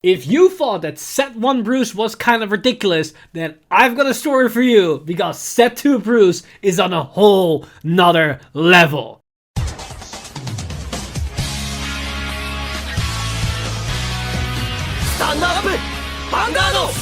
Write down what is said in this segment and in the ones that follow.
If you thought that set 1 Bruce was kind of ridiculous, then I've got a story for you, because set 2 Bruce is on a whole nother level. Stand up! Vanguard!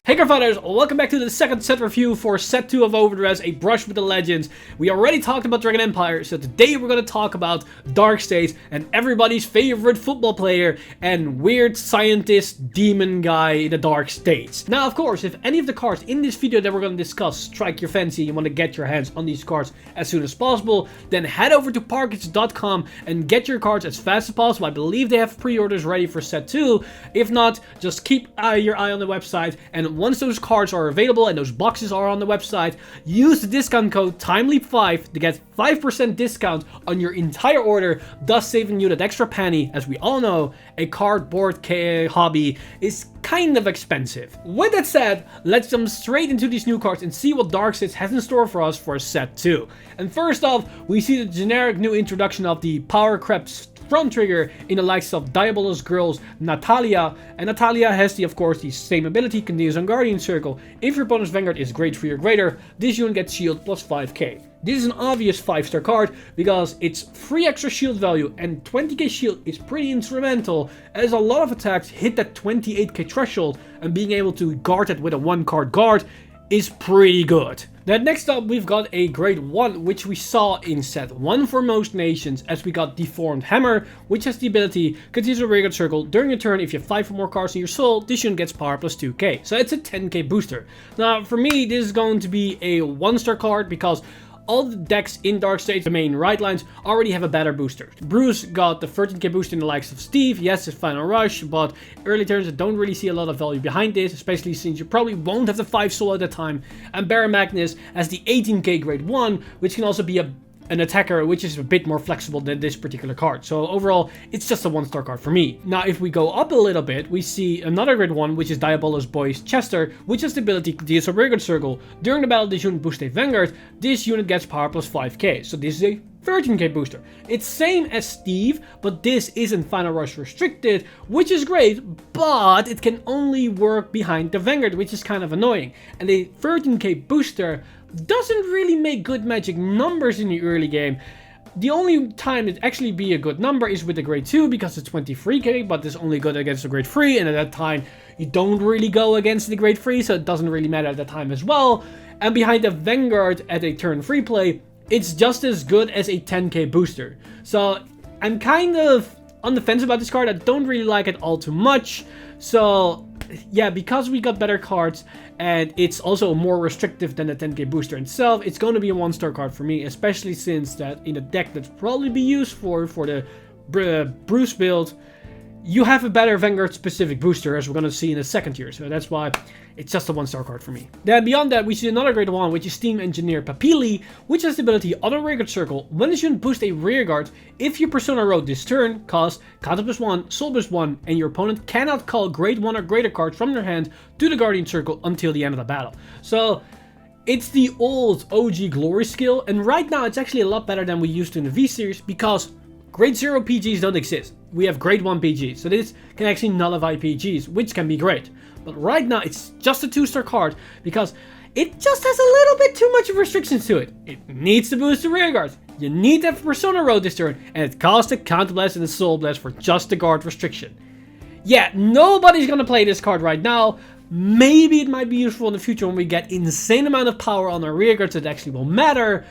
Hey Cardfighters, welcome back to the second set review for set 2 of Overdress, A Brush with the Legends. We already talked about Dragon Empire, so today we're going to talk about Dark States and everybody's favorite football player and weird scientist demon guy in the Dark States. Now of course, if any of the cards in this video that we're going to discuss strike your fancy and you want to get your hands on these cards as soon as possible, then head over to parkits.com and get your cards as fast as possible. I believe they have pre-orders ready for set 2. If not, just keep your eye on the website, and once those cards are available and those boxes are on the website, use the discount code TIMELEAP5 to get 5% discount on your entire order, thus saving you that extra penny. As we all know, a cardboard hobby is kind of expensive. With that said, let's jump straight into these new cards and see what Dark States has in store for us for set 2. And first off, we see the generic new introduction of the Power Crept front trigger in the likes of Diabolus Girls Natalia, and Natalia has of course the same ability, continues on Guardian Circle. If your opponent's Vanguard is grade 3 or greater, this unit gets shield plus 5k. This is an obvious 5-star card because it's 3 extra shield value, and 20k shield is pretty instrumental as a lot of attacks hit that 28k threshold, and being able to guard it with a 1-card guard is pretty good. Then next up, we've got a grade 1, which we saw in set 1 for most nations, as we got Deformed Hammer, which has the ability, continues a rearguard circle. During your turn, if you have 5 or more cards in your soul, this unit gets power plus 2k. So it's a 10k booster. Now, for me, this is going to be a 1-star card because all the decks in Dark States, the main right lines, already have a better booster. Bruce got the 13k booster in the likes of Steve. Yes, it's Final Rush, but early turns I don't really see a lot of value behind this, especially since you probably won't have the 5 soul at the time. And Baromagnes has the 18k grade 1, which can also be an attacker, which is a bit more flexible than this particular card. So overall, it's just a 1-star card for me. Now, if we go up a little bit, we see another grade 1, which is Diabolus Boys Chester, which has the ability to deal a rearguard circle. During the battle, this unit boosts a Vanguard. This unit gets power plus 5k. So this is a 13k booster. It's same as Steve, but this isn't Final Rush restricted, which is great, but it can only work behind the Vanguard, which is kind of annoying. And a 13k booster doesn't really make good magic numbers in the early game. The only time it actually be a good number is with the grade 2 because it's 23k, but it's only good against the grade 3, and at that time you don't really go against the grade 3, so it doesn't really matter at that time as well. And behind the Vanguard at a turn 3 play, it's just as good as a 10k booster. So I'm kind of on the fence about this card. I don't really like it all too much. So yeah, because we got better cards and it's also more restrictive than the 10k booster itself, it's going to be a 1-star card for me, especially since that in a deck that's probably be used for the Bruce build, you have a better Vanguard specific booster, as we're going to see in the second tier. So that's why it's just a 1-star card for me. Then beyond that, we see another grade 1, which is Steam Engineer Papili, which has the ability on a rearguard circle. When this unit boosts a rearguard, if your persona wrote this turn, cost counter plus 1, soul plus 1, and your opponent cannot call grade 1 or greater cards from their hand to the Guardian Circle until the end of the battle. So it's the old OG glory skill, and right now it's actually a lot better than we used to in the V series because grade 0 PGs don't exist. We have grade 1 PGs, so this can actually nullify PGs, which can be great. But right now, it's just a 2-star card because it just has a little bit too much of restrictions to it. It needs to boost the rearguard. You need to have Persona Road this turn, and it costs a Counter Blast and a Soul Blast for just the guard restriction. Yeah, nobody's gonna play this card right now. Maybe it might be useful in the future when we get insane amount of power on our rearguards that actually will matter.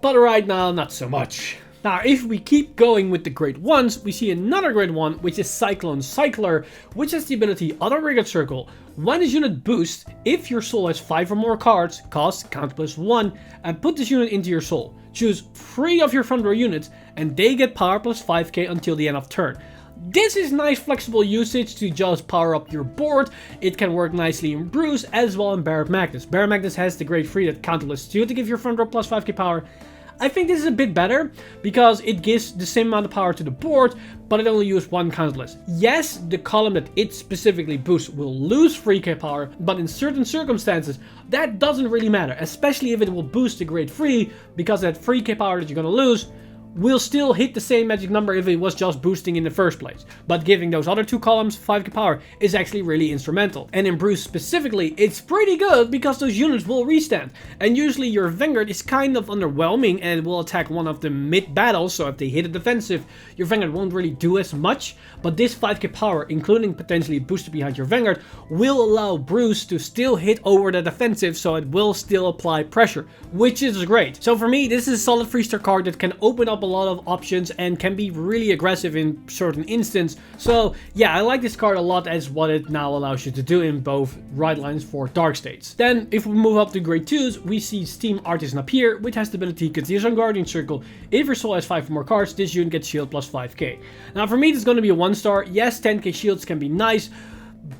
But right now, not so much. Now, if we keep going with the grade 1s, we see another grade 1, which is Cyclone Cycler, which has the ability on a rearguard circle. When this unit boosts, if your soul has 5 or more cards, cost counter plus 1, and put this unit into your soul. Choose 3 of your front row units, and they get power plus 5k until the end of turn. This is nice flexible usage to just power up your board. It can work nicely in Bruce as well in Baromagnes. Baromagnes has the grade 3 that counter plus 2 to give your front row plus 5k power. I think this is a bit better because it gives the same amount of power to the board, but it only uses 1 counterless. Yes, the column that it specifically boosts will lose 3k power, but in certain circumstances, that doesn't really matter, especially if it will boost the grade 3, because that 3k power that you're gonna lose will still hit the same magic number if it was just boosting in the first place. But giving those other 2 columns 5k power is actually really instrumental. And in Bruce specifically, it's pretty good because those units will restand. And usually your Vanguard is kind of underwhelming and will attack one of the mid battles, so if they hit a defensive, your Vanguard won't really do as much. But this 5k power, including potentially a booster behind your Vanguard, will allow Bruce to still hit over the defensive, so it will still apply pressure, which is great. So for me, this is a solid 3-star card that can open up a lot of options and can be really aggressive in certain instances. So yeah, I like this card a lot as what it now allows you to do in both ride lines for dark states. Then if we move up to grade 2s, we see Steam Artisan up here, which has the ability to continues on Guardian Circle. If your soul has 5 or more cards, this unit gets shield plus 5k. Now for me, this is going to be a 1-star. Yes, 10k shields can be nice,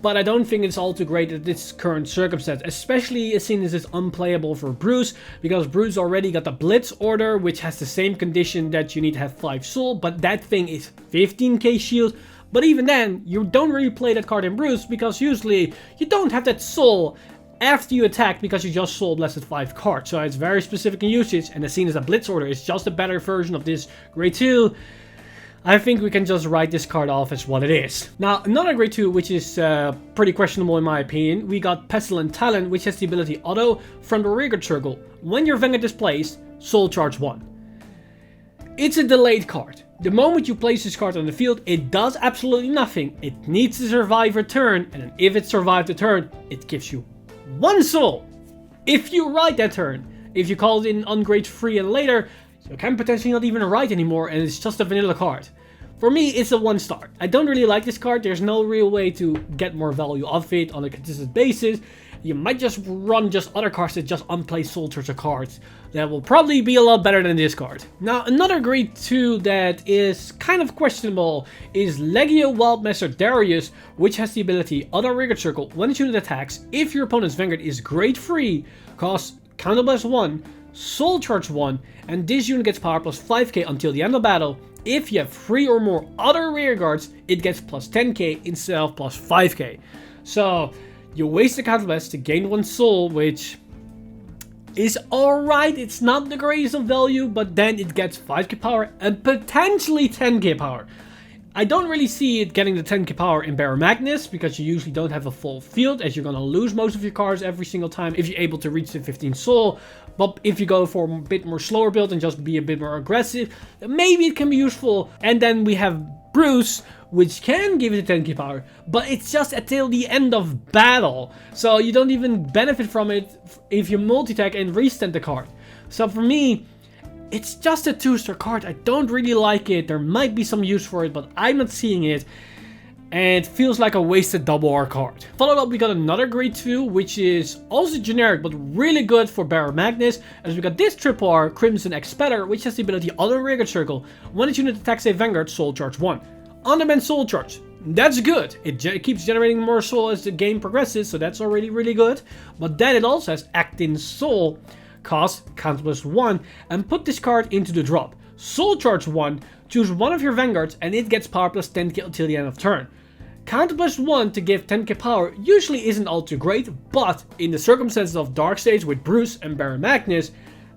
but I don't think it's all too great at this current circumstance, especially as soon as it's unplayable for Bruce, because Bruce already got the Blitz order, which has the same condition that you need to have 5 soul, but that thing is 15k shield. But even then, you don't really play that card in Bruce, because usually you don't have that soul after you attack because you just sold less than 5 cards. So it's very specific in usage, and as seen as a Blitz order, it's just a better version of this grade 2. I think we can just write this card off as what it is. Now, another grade 2, which is pretty questionable in my opinion, we got Pestilent Talent, which has the ability auto from the rearguard circle. When your Vanguard is placed, soul charge 1. It's a delayed card. The moment you place this card on the field, it does absolutely nothing. It needs to survive a turn, and then if it survived a turn, it gives you 1 soul. If you ride that turn, if you call it in on grade 3 and later, you can potentially not even ride anymore, and it's just a vanilla card. For me, it's a 1-star. I don't really like this card. There's no real way to get more value of it on a consistent basis. You might just run just other cards that just unplay soul charger cards. That will probably be a lot better than this card. Now, another grade 2 that is kind of questionable is Legio Wildmaster Darius, which has the ability auto rearguard circle when its unit attacks. If your opponent's Vanguard is grade 3, costs countable as 1, soul charge 1, and this unit gets power plus 5k until the end of battle. If you have 3 or more other rear guards, it gets plus 10k instead of plus 5k. So you waste the counterblast to gain 1 soul, which is alright. It's not the greatest of value, but then it gets 5k power and potentially 10k power. I don't really see it getting the 10k power in Baromagnes, because you usually don't have a full field, as you're going to lose most of your cards every single time if you're able to reach the 15 soul. But if you go for a bit more slower build and just be a bit more aggressive, maybe it can be useful. And then we have Bruce, which can give it a 10k power, but it's just until the end of battle. So you don't even benefit from it if you multi-tag and restand the card. So for me, it's just a 2-star card. I don't really like it. There might be some use for it, but I'm not seeing it. And it feels like a wasted double R card. Followed up, we got another grade 2, which is also generic, but really good for Baromagnes, as we got this triple R, Crimson Expeller, which has the ability auto rearguard circle. When its unit attacks a Vanguard, soul charge 1. On-demand soul charge. That's good. It keeps generating more soul as the game progresses, so that's already really good. But then it also has Act in Soul, cost count plus 1, and put this card into the drop. Soul charge 1, choose one of your Vanguards, and it gets power plus 10k until the end of turn. Count plus 1 to give 10k power usually isn't all too great, but in the circumstances of Dark Stage with Bruce and Baromagnes,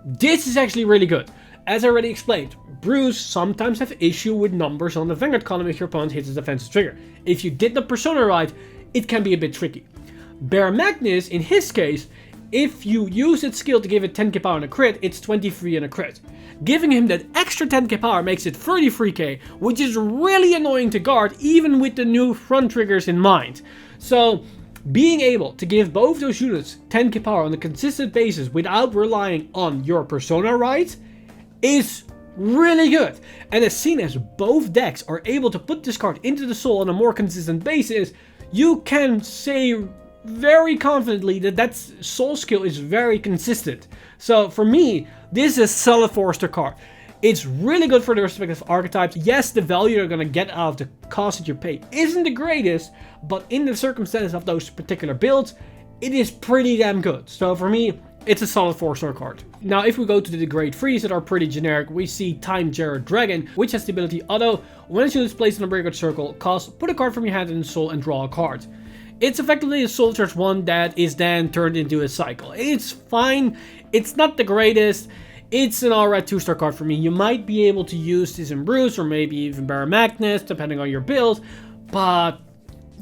this is actually really good. As I already explained, Bruce sometimes have issue with numbers on the Vanguard column if your opponent hits a defensive trigger. If you did the persona right, it can be a bit tricky. Baromagnes, in his case, if you use its skill to give it 10k power and a crit, it's 23 and a crit. Giving him that extra 10k power makes it 33k, which is really annoying to guard even with the new front triggers in mind. So being able to give both those units 10k power on a consistent basis without relying on your persona right is really good. And as seen as both decks are able to put this card into the soul on a more consistent basis, you can say very confidently that soul skill is very consistent. So for me, this is a solid 4-star card. It's really good for the respective archetypes. Yes, the value you're going to get out of the cost that you pay isn't the greatest, but in the circumstances of those particular builds, it is pretty damn good. So for me, it's a solid 4-star card. Now, if we go to the grade 3s that are pretty generic, we see Time Jared Dragon, which has the ability auto. When its unit is placed in a rearguard circle, cost, put a card from your hand in the soul and draw a card. It's effectively a soul charge 1 that is then turned into a cycle. It's fine. It's not the greatest. it's an alright 2-star card for me. You might be able to use this in Bruce or maybe even Baromagnes, depending on your build, but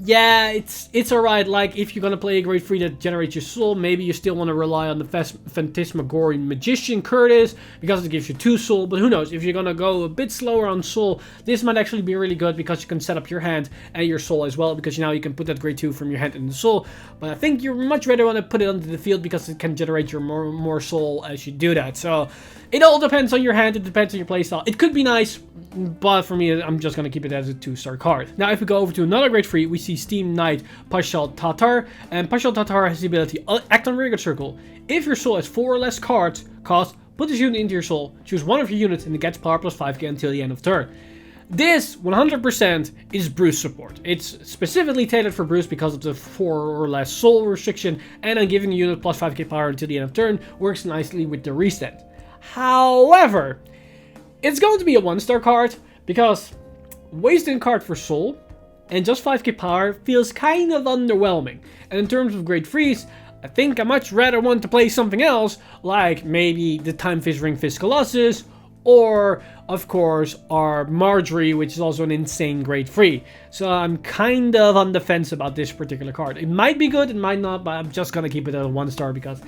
yeah, it's alright. Like, if you're gonna play a grade 3 that generates your soul, maybe you still want to rely on the Phantasmagorian Magician Curtis, because it gives you 2 soul, but who knows, if you're gonna go a bit slower on soul, this might actually be really good, because you can set up your hand and your soul as well, because now you can put that grade 2 from your hand in the soul, but I think you much rather want to put it onto the field, because it can generate your more soul as you do that. So it all depends on your hand, it depends on your playstyle. It could be nice, but for me, I'm just gonna keep it as a 2-star card. Now, if we go over to another grade 3, we see Steam Knight Pashal Tatar, and Pashal Tatar has the ability act on rearguard circle. If your soul has 4 or less cards, put this unit into your soul, choose one of your units, and it gets power plus 5k until the end of turn. This 100% is Bruce support. It's specifically tailored for Bruce because of the 4 or less soul restriction, and on giving a unit plus 5k power until the end of turn works nicely with the restand. However, it's going to be a 1-star card, because wasting a card for soul and just 5k power feels kind of underwhelming. And in terms of grade 3s, I think I much rather want to play something else, like maybe the Time Fist Ring Fist Colossus, or of course our Marjorie, which is also an insane grade 3. So I'm kind of on the fence about this particular card. It might be good, it might not, but I'm just gonna keep it at a 1-star because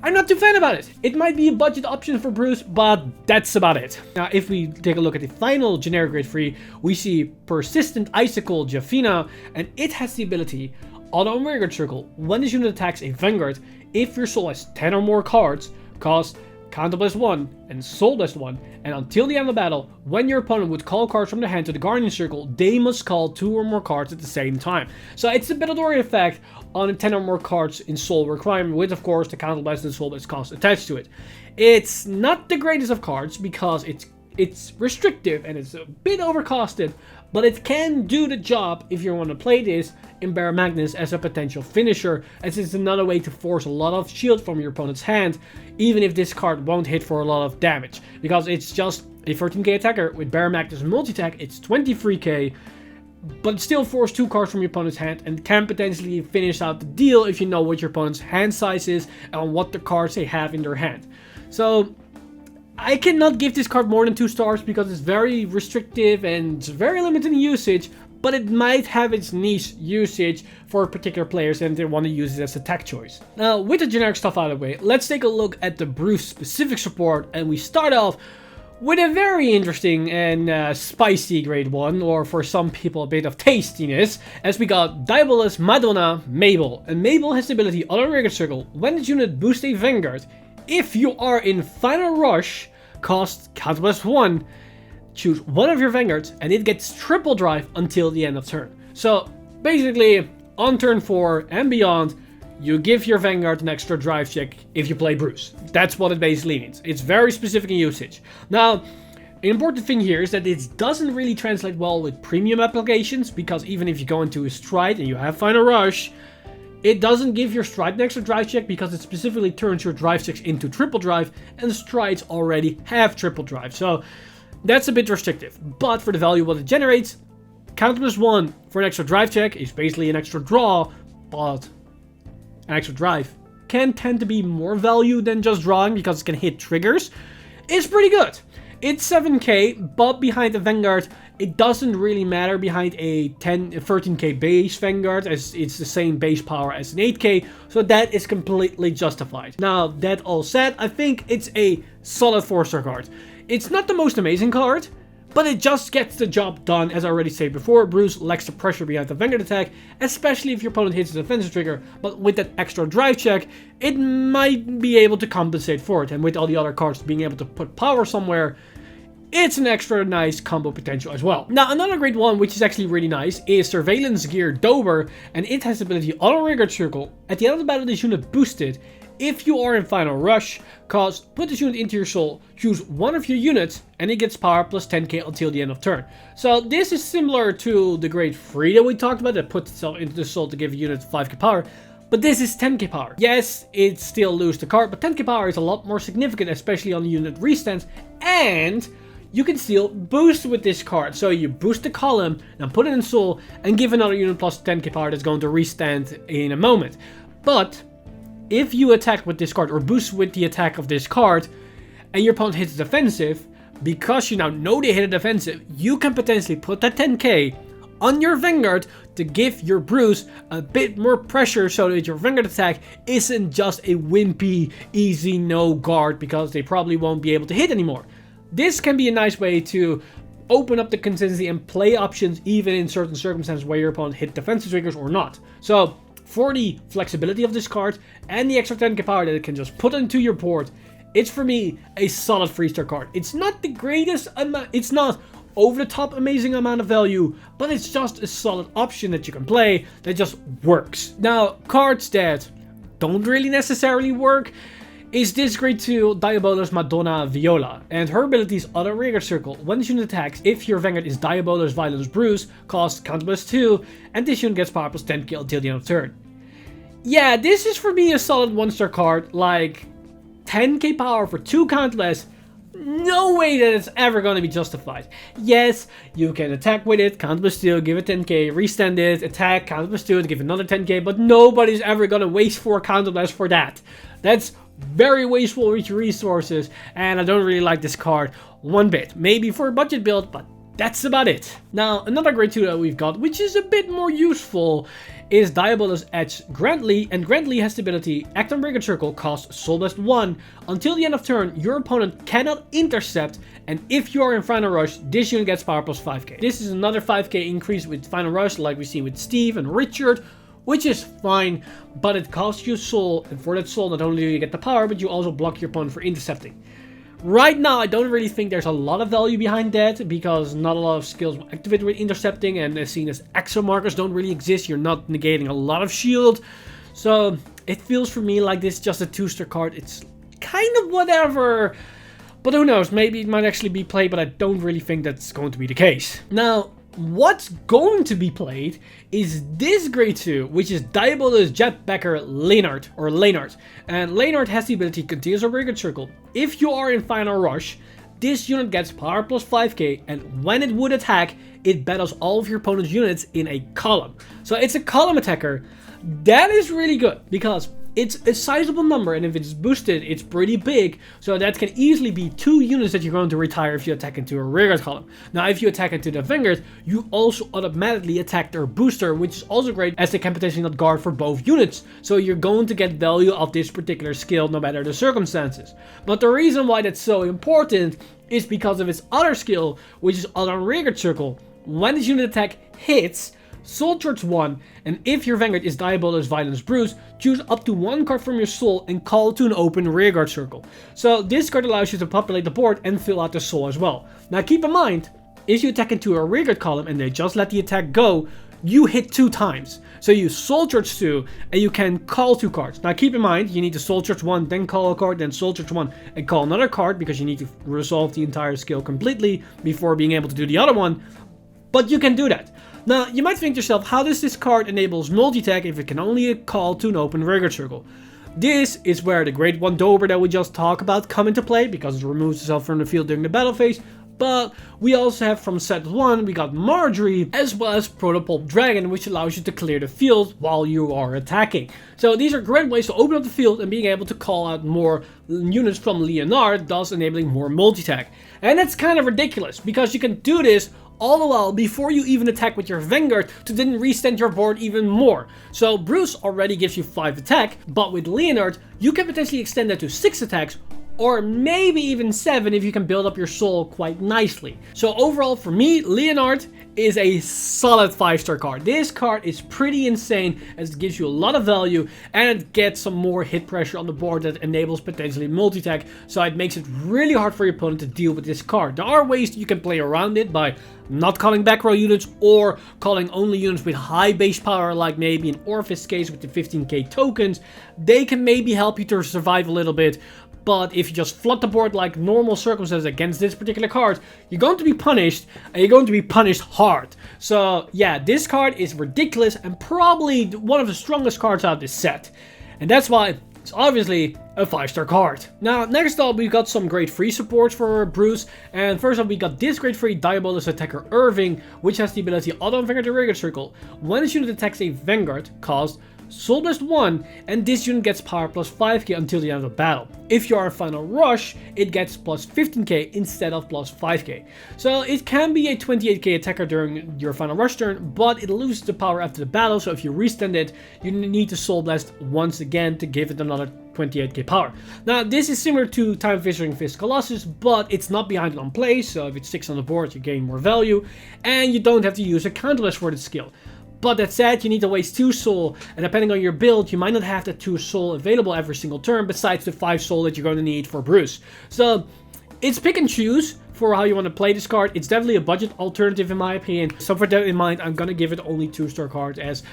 I'm not too fan about it. It might be a budget option for Bruce, but that's about it. Now, if we take a look at the final generic grade 3, we see Persistent Icicle Jafina, and it has the ability, auto rearguard circle, when this unit attacks a Vanguard, if your soul has 10 or more cards, cost Counter +1 and Soul +1, and until the end of the battle, when your opponent would call cards from their hand to the Guardian Circle, they must call 2 or more cards at the same time. So it's a Battletory effect on a 10 or more cards in Soul requirement, with of course the Counter and Soul cost attached to it. It's not the greatest of cards because it's restrictive and it's a bit overcosted, but it can do the job if you want to play this in Baromagnes as a potential finisher, as it's another way to force a lot of shield from your opponent's hand, even if this card won't hit for a lot of damage, because it's just a 13k attacker. With Baromagnes multi-attack, it's 23k, but it still forces 2 cards from your opponent's hand and can potentially finish out the deal if you know what your opponent's hand size is and what the cards they have in their hand. So I cannot give this card more than 2 stars because it's very restrictive and it's very limited in usage, but it might have its niche usage for particular players and they want to use it as a tech choice. Now, with the generic stuff out of the way, let's take a look at the Bruce specific support, and we start off with a very interesting and spicy grade 1, or for some people a bit of tastiness, as we got Diabolus Madonna Mabel. And Mabel has the ability Auto Rearguard Circle. When this unit boosts a Vanguard, if you are in Final Rush, cost Counter +1, choose one of your Vanguards, and it gets triple drive until the end of turn. So basically, on turn 4 and beyond, you give your Vanguard an extra drive check if you play Bruce. That's what it basically means. It's very specific in usage. Now, an important thing here is that it doesn't really translate well with premium applications, because even if you go into a Stride and you have Final Rush, it doesn't give your Stride an extra drive check because it specifically turns your drive checks into triple drive, and the Strides already have triple drive. So that's a bit restrictive. But for the value what it generates, Counter +1 for an extra drive check is basically an extra draw, but an extra drive can tend to be more value than just drawing because it can hit triggers. It's pretty good. It's 7k, but behind the Vanguard, it doesn't really matter behind a 13k base Vanguard, as it's the same base power as an 8k, so that is completely justified. Now, that all said, I think it's a solid 4-star card. It's not the most amazing card, but it just gets the job done. As I already said before, Bruce lacks the pressure behind the Vanguard attack, especially if your opponent hits the defensive trigger, but with that extra drive check, it might be able to compensate for it, and with all the other cards being able to put power somewhere, it's an extra nice combo potential as well. Now, another great one, which is actually really nice, is Surveillance Gear Dober, and it has the ability Auto Rearguard Circle. At the end of the battle, this unit boosted. If you are in Final Rush, put this unit into your soul, choose one of your units, and it gets power plus 10k until the end of turn. So this is similar to the grade 3 that we talked about, that puts itself into the soul to give a unit 5k power. But this is 10k power. Yes, it still loses the card, but 10k power is a lot more significant, especially on the unit restands, and you can still boost with this card. So you boost the column, then put it in soul, and give another unit plus 10k power that's going to restand in a moment. But if you attack with this card, or boost with the attack of this card, and your opponent hits defensive, because you now know they hit a defensive, you can potentially put that 10k on your Vanguard to give your Bruce a bit more pressure so that your Vanguard attack isn't just a wimpy, easy no guard because they probably won't be able to hit anymore. This can be a nice way to open up the consistency and play options even in certain circumstances where your opponent hit defensive triggers or not. So for the flexibility of this card and the extra 10k power that it can just put into your board, it's for me a solid 3-star card. It's not the greatest amount, it's not over the top amazing amount of value, but it's just a solid option that you can play that just works. Now, cards that don't really necessarily work is this grade 2 Diabolus Madonna Viola, and her abilities auto rearguard circle. When this unit attacks, if your Vanguard is Diabolus Violence Bruce, cost counter +2, and this unit gets power +10k until the end of turn. Yeah, this is for me a solid 1-star card, like 10k power for 2 countless. No way that it's ever going to be justified. Yes, you can attack with it, counter +2, give it 10k, restand it, attack, counter +2, to give another 10k, but nobody's ever going to waste 4 counterblast for that. That's very wasteful with your resources, and I don't really like this card one bit. Maybe for a budget build, but that's about it. Now, another grade 2 that we've got, which is a bit more useful, is Diabolus Edge Grant-Lee, and Grant-Lee has the ability, act on Rearguard Circle, cost Soul Blast 1. Until the end of turn, your opponent cannot intercept, and if you are in Final Rush, this unit gets power +5k. This is another 5k increase with Final Rush, like we see with Steve and Richard, which is fine, but it costs you soul, and for that soul, not only do you get the power, but you also block your opponent for intercepting. Right now, I don't really think there's a lot of value behind that, because not a lot of skills will activate with intercepting, and as seen as exo markers don't really exist, you're not negating a lot of shield. So it feels for me like this is just a 2-star card. It's kind of whatever, but who knows, maybe it might actually be played, but I don't really think that's going to be the case. Now, what's going to be played is this grade 2, which is Diabolus Jetbacker Leonard, or Leonard. And Leonard has the ability to continuous a Rearguard Circle. If you are in Final Rush, this unit gets power +5k, and when it would attack, it battles all of your opponent's units in a column. So it's a column attacker. That is really good, because it's a sizable number, and if it's boosted, it's pretty big, so that can easily be 2 units that you're going to retire if you attack into a rearguard column. Now, if you attack into the Vanguard, you also automatically attack their booster, which is also great, as they can potentially not guard for both units, so you're going to get value of this particular skill no matter the circumstances. But the reason why that's so important is because of its other skill, which is auto rearguard circle. When this unit attack hits, Soul Charge 1, and if your Vanguard is Diabolus Violence Bruce, choose up to 1 card from your soul and call to an open rearguard circle. So this card allows you to populate the board and fill out the soul as well. Now keep in mind, if you attack into a rearguard column and they just let the attack go, you hit 2 times. So you Soul Charge 2 and you can call 2 cards. Now keep in mind, you need to Soul Charge 1, then call a card, then Soul Charge 1 and call another card, because you need to resolve the entire skill completely before being able to do the other one. But you can do that. Now, you might think to yourself, how does this card enables multi-attack if it can only call to an open rearguard circle? This is where the Grade 1 Dober that we just talked about come into play, because it removes itself from the field during the battle phase. But we also have from set 1, we got Marjorie, as well as Protopulp Dragon, which allows you to clear the field while you are attacking. So these are great ways to open up the field and being able to call out more units from Leonard, thus enabling more multi-attack. And that's kind of ridiculous, because you can do this all the while before you even attack with your Vanguard to then restand your board even more. So Bruce already gives you 5 attack, but with Leonard, you can potentially extend that to 6 attacks, or maybe even 7 if you can build up your soul quite nicely. So overall for me, Leonard is a solid 5-star card. This card is pretty insane, as it gives you a lot of value and it gets some more hit pressure on the board that enables potentially multi-attack, so it makes it really hard for your opponent to deal with this card. There are ways you can play around it by not calling back row units or calling only units with high base power, like maybe in Orphis case with the 15k tokens. They can maybe help you to survive a little bit. But if you just flood the board like normal circumstances against this particular card, you're going to be punished, and you're going to be punished hard. So yeah, this card is ridiculous and probably one of the strongest cards out of this set. And that's why it's obviously a 5-star card. Now, next up, we've got some grade 3 supports for Bruce. And first up, we got this grade 3 Diabolus attacker Irving, which has the ability auto Vanguard the Rearguard Circle. When this unit attacks a Vanguard, cost Soul Blast 1, and this unit gets power plus 5k until the end of the battle. If you are in Final Rush, it gets plus 15k instead of plus 5k. So it can be a 28k attacker during your Final Rush turn, but it loses the power after the battle, so if you restand it, you need to Soul Blast once again to give it another 28k power. Now, this is similar to Time Fissering Fist Colossus, but it's not behind it on play, so if it sticks on the board, you gain more value, and you don't have to use a counterblast for this skill. But that said, you need to waste 2 soul, and depending on your build, you might not have that 2 soul available every single turn, besides the 5 soul that you're going to need for Bruce. So, it's pick and choose for how you want to play this card. It's definitely a budget alternative in my opinion. So for that in mind, I'm going to give it only 2-star cards, as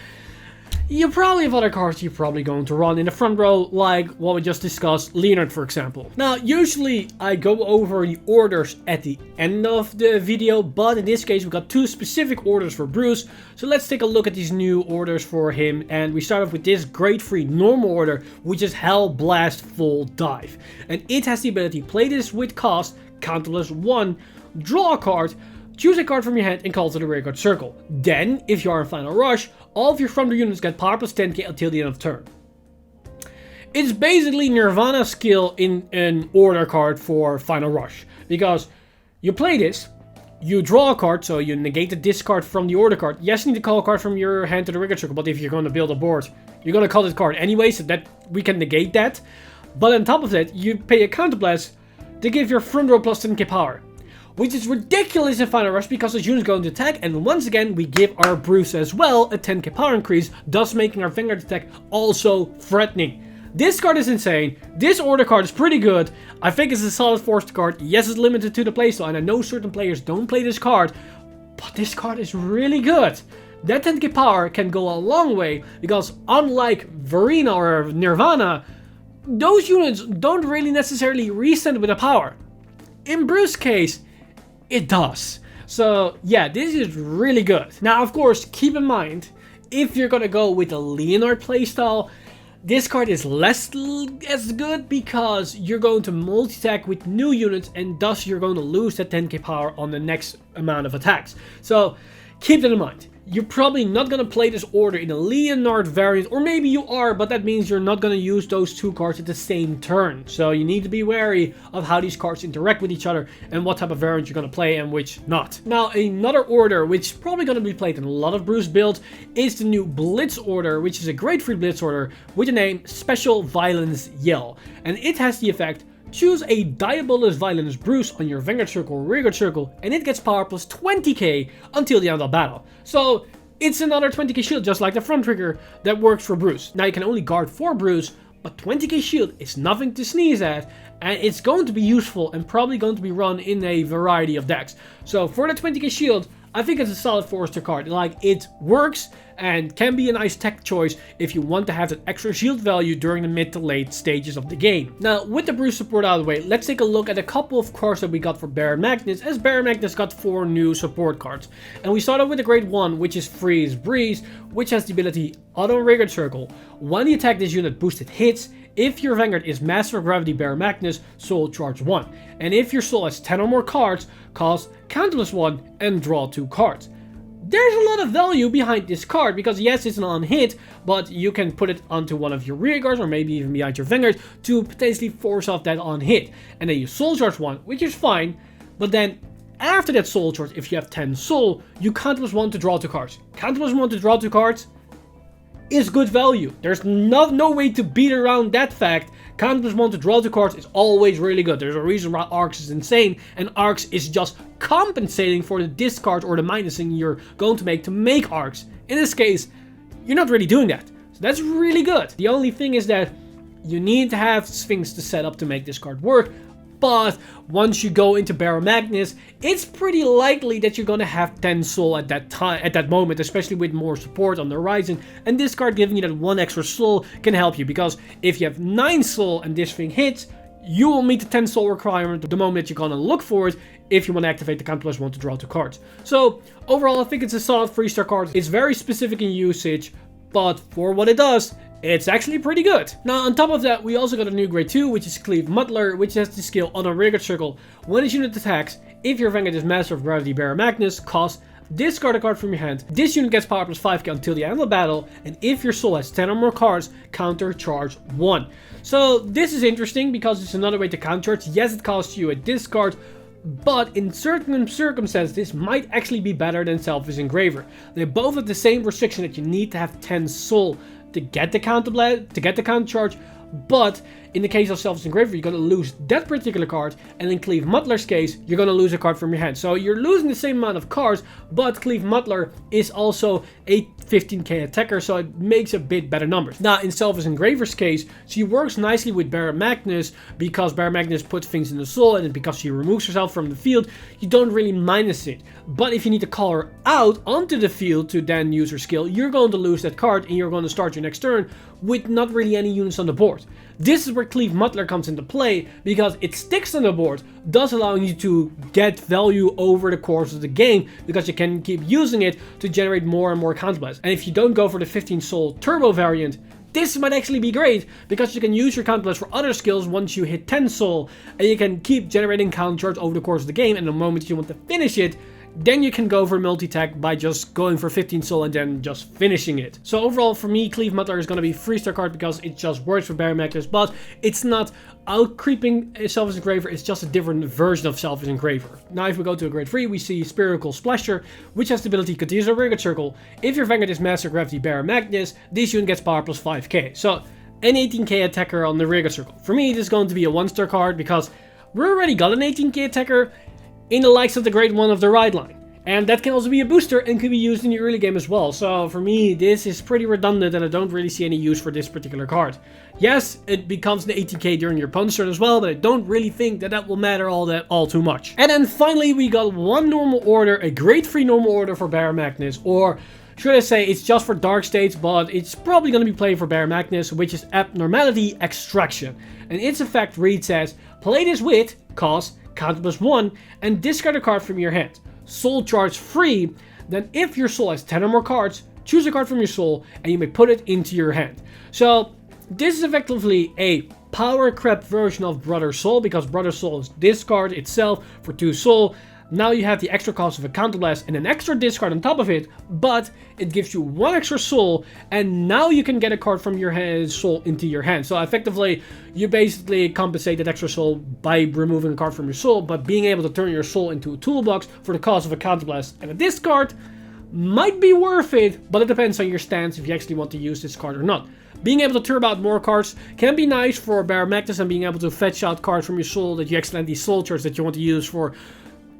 you probably have other cards you're probably going to run in the front row, like what we just discussed, Leonard for example. Now, usually I go over the orders at the end of the video, but in this case we got 2 specific orders for Bruce. So let's take a look at these new orders for him, and we start off with this grade 3 normal order, which is Hell Blast Full Dive. And it has the ability, play this with cost, counterless 1, draw a card, choose a card from your hand and call it to the rearguard circle. Then, if you are in Final Rush, all of your front row units get power plus 10k until the end of turn. It's basically Nirvana skill in an order card for Final Rush. Because you play this, you draw a card, so you negate the discard from the order card. Yes, you need to call a card from your hand to the rearguard circle, but if you're going to build a board, you're going to call this card anyway, so that we can negate that. But on top of that, you pay a counterblast to give your front row plus 10k power. Which is ridiculous in Final Rush because this unit is going to attack, and once again we give our Bruce as well a 10k power increase, thus making our Vanguard attack also threatening. This card is insane. This order card is pretty good. I think it's a solid forced card. Yes, it's limited to the playstyle, and I know certain players don't play this card, but this card is really good. That 10k power can go a long way, because unlike Verena or Nirvana, those units don't really necessarily reset with the power. In Bruce's case, it does. So yeah, this is really good. Now, of course, keep in mind, if you're gonna go with the Leonard playstyle, this card is less as good because you're going to multi-attack with new units, and thus you're going to lose that 10k power on the next amount of attacks. So keep that in mind. You're probably not going to play this order in a Leonard variant, or maybe you are, but that means you're not going to use those 2 cards at the same turn. So you need to be wary of how these cards interact with each other and what type of variant you're going to play and which not. Now, another order, which is probably going to be played in a lot of Bruce builds, is the new Blitz order, which is a grade 3 Blitz order with the name Special Violence Yell. And it has the effect, choose a Diabolus Violence Bruce on your Vanguard circle or rearguard circle, and it gets power plus 20k until the end of battle. So it's another 20k shield, just like the front trigger, that works for Bruce. Now you can only guard for Bruce, but 20k shield is nothing to sneeze at, and it's going to be useful and probably going to be run in a variety of decks. So for the 20k shield, I think it's a solid Forester card. Like, it works and can be a nice tech choice if you want to have that extra shield value during the mid to late stages of the game. Now, with the Bruce support out of the way, let's take a look at a couple of cards that we got for Baromagnes, as Baromagnes got 4 new support cards. And we started with the grade 1, which is Freeze Breeze, which has the ability Auto Rearguard Circle. When you attack this unit, boosted hits. If your Vanguard is Master of Gravity Baromagnes, Soul Charge 1. And if your Soul has 10 or more cards, cast Counterless 1 and draw 2 cards. There's a lot of value behind this card, because yes, it's an on-hit, but you can put it onto one of your rear guards, or maybe even behind your Vanguard, to potentially force off that on-hit. And then you Soul Charge 1, which is fine, but then after that Soul Charge, if you have 10 Soul, you Counterless 1 to draw 2 cards. Counterless 1 to draw 2 cards is good value. There's no way to beat around that fact. Counterless 1 to draw 2 cards is always really good. There's a reason why Arcs is insane, and Arcs is just compensating for the discard or the minusing you're going to make Arcs. In this case, you're not really doing that. So that's really good. The only thing is that you need to have Sphinx to set up to make this card work. But once you go into Baromagnes, it's pretty likely that you're gonna have 10 soul at that moment, especially with more support on the horizon. And this card giving you that 1 extra soul can help you, because if you have 9 soul and this thing hits, you will meet the 10 soul requirement the moment that you're gonna look for it if you want to activate the Counterless 1 to draw 2 cards. So overall, I think it's a solid 3-star card. It's very specific in usage, but for what it does, it's actually pretty good. Now, on top of that, we also got a new grade 2, which is Cleave Muddler, which has the skill on a rearguard circle. When this unit attacks, if your Vanguard is Master of Gravity Baromagnes, cost discard a card from your hand. This unit gets power plus 5k until the end of the battle, and if your soul has 10 or more cards, counter charge 1. So this is interesting because it's another way to counter charge. Yes, it costs you a discard, but in certain circumstances, this might actually be better than Selfish Engraver. They both have the same restriction that you need to have 10 soul to get the counter charge, but in the case of Selfish Engraver, you're going to lose that particular card, and in Cleve Muttler's case, you're going to lose a card from your hand. So you're losing the same amount of cards, but Cleve Muttler is also a 15k attacker, so it makes a bit better numbers. Now, in Selfish Engraver's case, she works nicely with Baromagnes because Baromagnes puts things in the soul, and because she removes herself from the field, you don't really minus it. But if you need to call her out onto the field to then use her skill, you're going to lose that card, and you're going to start your next turn with not really any units on the board. This is where Cleve Muttler comes into play, because it sticks on the board, thus allowing you to get value over the course of the game, because you can keep using it to generate more and more counterblast. And if you don't go for the 15 soul turbo variant, this might actually be great, because you can use your counterblast for other skills once you hit 10 soul, and you can keep generating counter charge over the course of the game, and the moment you want to finish it, then you can go for multi-attack by just going for 15 soul and then just finishing it. So overall, for me, Cleve Muttler is going to be a 3-star card because it just works for Baromagnes, but it's not out-creeping Selfish Engraver, it's just a different version of Selfish Engraver. Now, if we go to a grade 3, we see Spherical Splasher, which has the ability to use a Rearguard Circle. If your Vanguard is Master Gravity Baromagnes, this unit gets power plus 5k. So, an 18k attacker on the Rearguard Circle. For me, this is going to be a 1-star card because we already got an 18k attacker in the likes of the grade 1 of the ride line. And that can also be a booster and can be used in the early game as well. So for me, this is pretty redundant and I don't really see any use for this particular card. Yes, it becomes an 18k during your opponent's turn as well, but I don't really think that will matter all too much. And then finally, we got one normal order, a grade 3 normal order for Baromagnes, or should I say it's just for Dark States, but it's probably going to be played for Baromagnes, which is Abnormality Extraction. And its effect reads as, play this with, cost, counter plus 1, and discard a card from your hand. Soul charge free, then if your soul has 10 or more cards, choose a card from your soul, and you may put it into your hand. So, this is effectively a power crept version of Brother Soul, because Brother Soul is discard itself for 2 soul. Now you have the extra cost of a counterblast and an extra discard on top of it, but it gives you 1 extra soul, and now you can get a card from your soul into your hand. So effectively, you basically compensate that extra soul by removing a card from your soul, but being able to turn your soul into a toolbox for the cost of a counterblast and a discard might be worth it, but it depends on your stance if you actually want to use this card or not. Being able to turbo out more cards can be nice for Baromagnes, and being able to fetch out cards from your soul that you accidentally soul charge that you want to use for,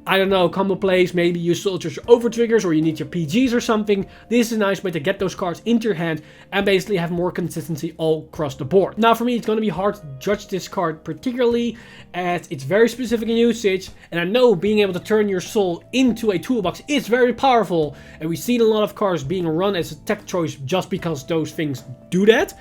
I don't know, combo plays, maybe you soul charge your over triggers or you need your PGs or something. This is a nice way to get those cards into your hand and basically have more consistency all across the board. Now for me, it's going to be hard to judge this card particularly as it's very specific in usage, and I know being able to turn your soul into a toolbox is very powerful, and we've seen a lot of cards being run as a tech choice just because those things do that.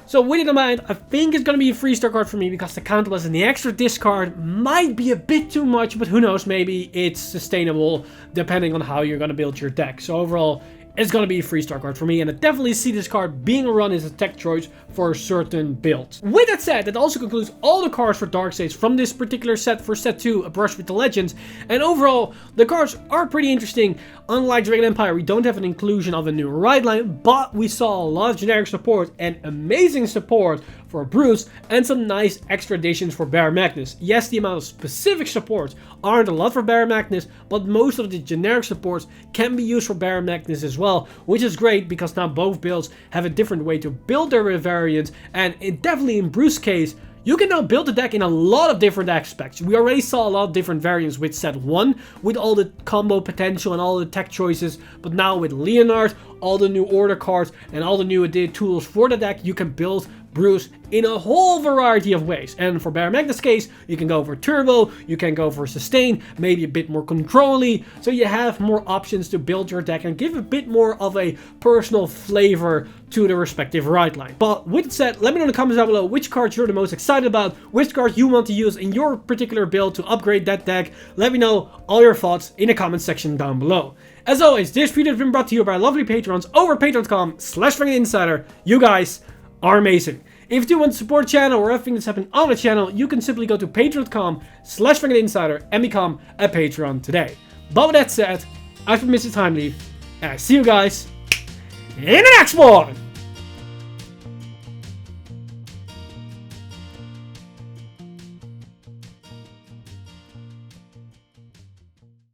So with it in mind, I think it's going to be a 3-star card for me because the counterblast and the extra discard might be a bit too much, but who knows, maybe it's sustainable depending on how you're going to build your deck. So overall, it's going to be a 3-star card for me, and I definitely see this card being run as a tech choice for certain builds. With that said, that also concludes all the cards for Dark States from this particular set for set 2, A Brush with the Legends. And overall, the cards are pretty interesting. Unlike Dragon Empire, we don't have an inclusion of a new ride line, but we saw a lot of generic support and amazing support for Bruce, and some nice extra additions for Baromagnes. Yes, the amount of specific supports aren't a lot for Baromagnes, but most of the generic supports can be used for Baromagnes as well, which is great because now both builds have a different way to build their variants, and definitely in Bruce's case, you can now build the deck in a lot of different aspects. We already saw a lot of different variants with set 1, with all the combo potential and all the tech choices, but now with Leonard, all the new order cards, and all the new added tools for the deck, you can build Bruce in a whole variety of ways. And for Baromagnes' case, you can go for turbo, you can go for sustain, maybe a bit more control-y, so you have more options to build your deck and give a bit more of a personal flavor to the respective ride line. But with that said, let me know in the comments down below which cards you're the most excited about, which cards you want to use in your particular build to upgrade that deck. Let me know all your thoughts in the comment section down below. As always, this video has been brought to you by our lovely patrons over at patreon.com/VanguardInsider. You guys are amazing. If you do want to support the channel or everything that's happening on the channel, you can simply go to patreon.com/VanguardInsider and become a Patreon today. But with that said, I've been Mr. Time Leaf, and I see you guys in the next one!